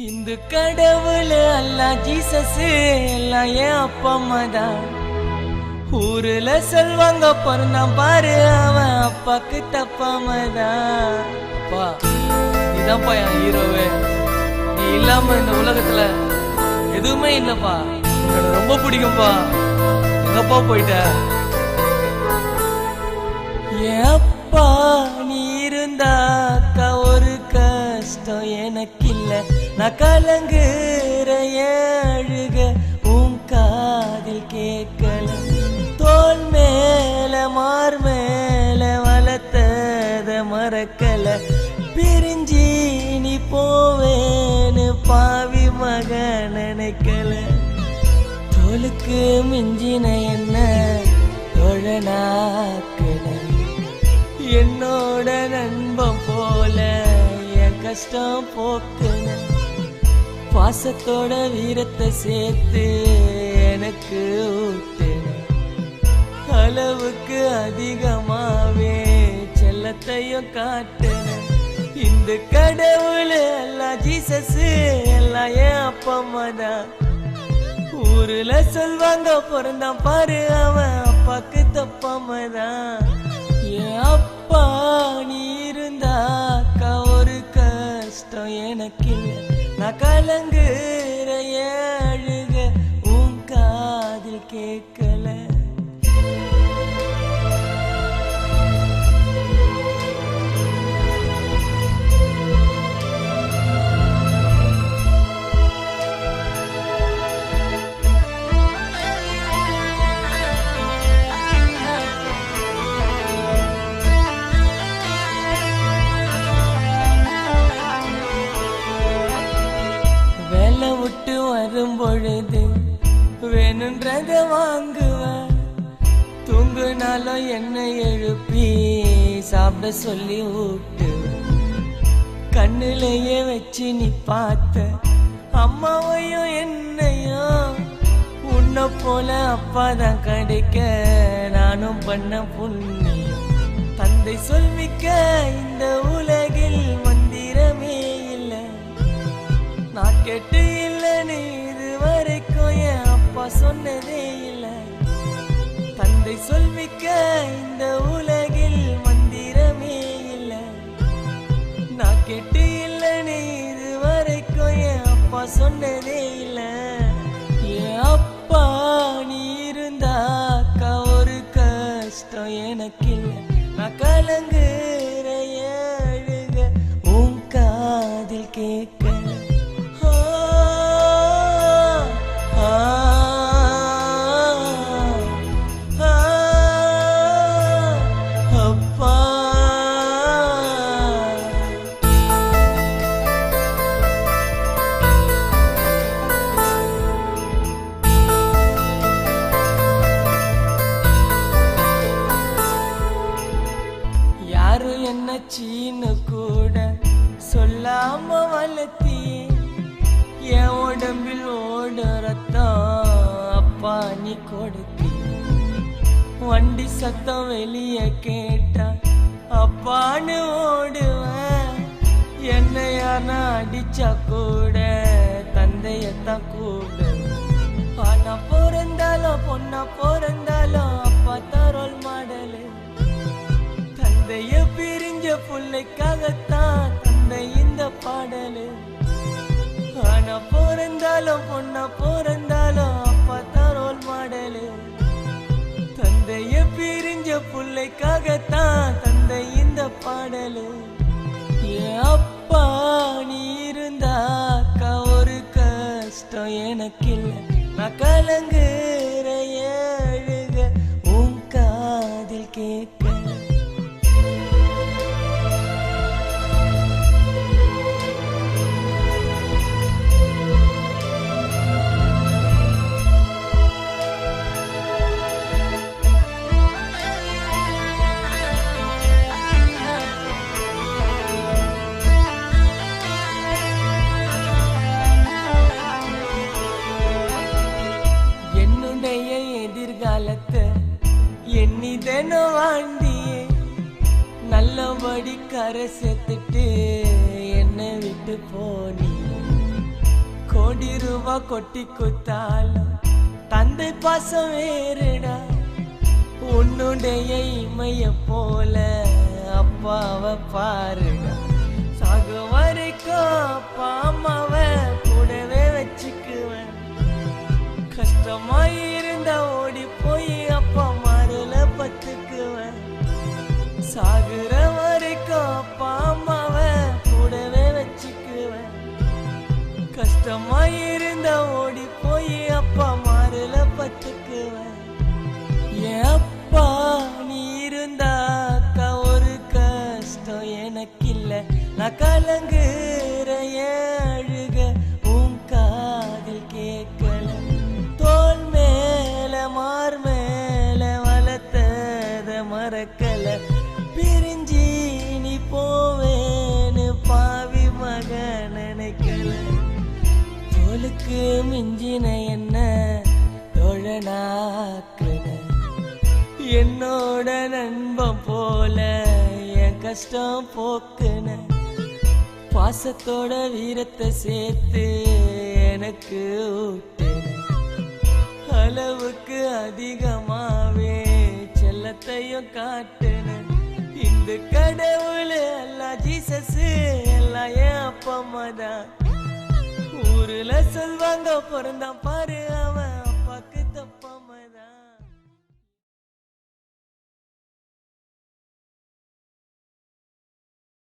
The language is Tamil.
இந்த கடவுள் அல்லா ஜீசஸ் எல்லாம் என் அப்பா அம்மா தான். ஊருல சொல்வாங்க பிறந்தான் பாரு அவன் அப்பாக்கு தப்பாமதான். அப்பா நீதான்ப்பா என் ஹீரோவே. நீ இல்லாம இந்த உலகத்துல எதுவுமே இல்லப்பா. எனக்கு ரொம்ப பிடிக்கும்பா. எங்கப்பா போயிட்ட? என் அப்பா நீ இருந்தாக்கா ஒரு கஷ்டம் எனக்கு இல்ல. நான் கலங்குற அழுக உன் காதில் கேட்கல. தோல் மேல மார் மேல வளர்த்தத மறக்கல. பிரிஞ்சி நீ போவேன்னு பாவி மக நினைக்கல. தோலுக்கு மிஞ்சின என்ன தொழனாக்குன. என்னோட நண்பன் போல என் கஷ்டம் போக்குன. பாசத்தோட வீரத்தை சேர்த்து எனக்கு ஊத்துன. அளவுக்கு அதிகமாவே செல்லத்தையும் காட்டுன. இந்த கடவுள் எல்லாம் ஜீசஸ் எல்லாம் என் அப்பா அம்மா தான். ஊருல சொல்வாங்க பிறந்தான் பாரு அவன் அப்பாக்கு தப்பாமதான். என் அப்பா நீ இருந்தாக்கா ஒரு கஷ்டம் எனக்கு இல்லை. நான் கலங்குற அழுக உன் காதில் கேட்கல. விட்டு வரும் பொழுது வேணுன்றத வாங்குவேன். தூங்குனாலும் என்னை எழுப்பி சாப்பிட சொல்லி ஊட்டுவேன். கண்ணுலையே வச்சு நீ பார்த்த அம்மாவையும் என்னையும் உன்னை போல அப்பாதான் கிடைக்க நானும் பண்ண புண்ணியம். தந்தை சொல்மிக்க இந்த உலகில் மந்திரமே இல்லை. நான் கேட்டு இல்லைன்னு இது வரைக்கும் என் அப்பா சொன்னதே இல்லை. தந்தை சொல்மிக்க இந்த உலகில் மந்திரமே இல்லை. நான் கேட்டு இல்லைன்னு இது வரைக்கும் என் அப்பா சொன்னதே இல்லை. என் அப்பா நீ இருந்தாக்கா ஒரு கஷ்டம் எனக்கு இல்லை. நான் கலங்குற அழுக உன் காதில் கேட்கல. யாரும் என்ன சீனு கூட சொல்லாம வளர்த்தியே. என் உடம்பில் ஓட ரத்தம் அப்பா நீ கொடுத்தி. வண்டி சத்தம் வெளியே கேட்டா அப்பான்னு ஓடுவேன். என்னை யாரா அடிச்சா கூட தந்தையத்தான் கூட. ஆனா பிறந்தாலும் பொண்ணா பிறந்தாலும் அப்பா தான் ரோல் மாடலு. தந்தைய பிரிஞ்ச பிள்ளைக்காகத்தான் தந்தை இந்த பாடலு. ஆனா பிறந்தாலும் பொண்ணா பிறந்தாலும் அப்பா தான் ரோல் மாடலு. தந்தைய பிரிஞ்ச பிள்ளைக்காகத்தான் தந்தை இந்த பாடலு. என் அப்பா நீ இருந்தாக்கா ஒரு கஷ்டம் எனக்கு இல்லை. நான் கலங்குற அழுக உன் காதில் கேட்கல. எதிர்காலத்தை எண்ணிதனோ வாழ்ந்தியே. நல்லபடி கரை சேர்த்துட்டு என்னை விட்டு போனி. ₹1 கொட்டி குத்தாலும் தந்தை பாசம் வேறுடா. உன்னுடைய இமைய போல அப்பாவை பாருடா. சாகு வரைக்கும் அப்பா அம்மாவை கூடவே வச்சுக்குவேன். கஷ்டமாயிருந்தா ஓடி போய் அப்பா மாறுல பத்துக்குவேன். சாகுற வரைக்கும் அப்பா அம்மாவை கூடவே வச்சுக்குவேன். கஷ்டமாயிருந்தா ஓடி போய் அப்பா மாறுல பத்துக்குவேன். என் அப்பா நீ இருந்தாக்கா ஒரு கஷ்டம் எனக்கு இல்ல. நான் கலங்குற என் அழுக உன் காதில் கேட்கல. தோல் மேல மார் மேல வளர்த்தத மறக்கல. பிரிஞ்சி நீ போவேன்னு பாவி மக நினைக்கல. தோலுக்கு மிஞ்சின என்ன தோழனாக்குன. என்னோட நண்பன் போல என் கஷ்டம் போக்குன. பாசத்தோட வீரத்தை சேர்த்து எனக்கு ஊட்டுன. அளவுக்கு அதிகமாவே செல்லத்தையும் காட்டுன. இந்த கடவுள் எல்லாம் ஜீசஸ் எல்லாம் என் அப்பா அம்மா தான். ஊருல சொல்வாங்க பிறந்தான் பாரு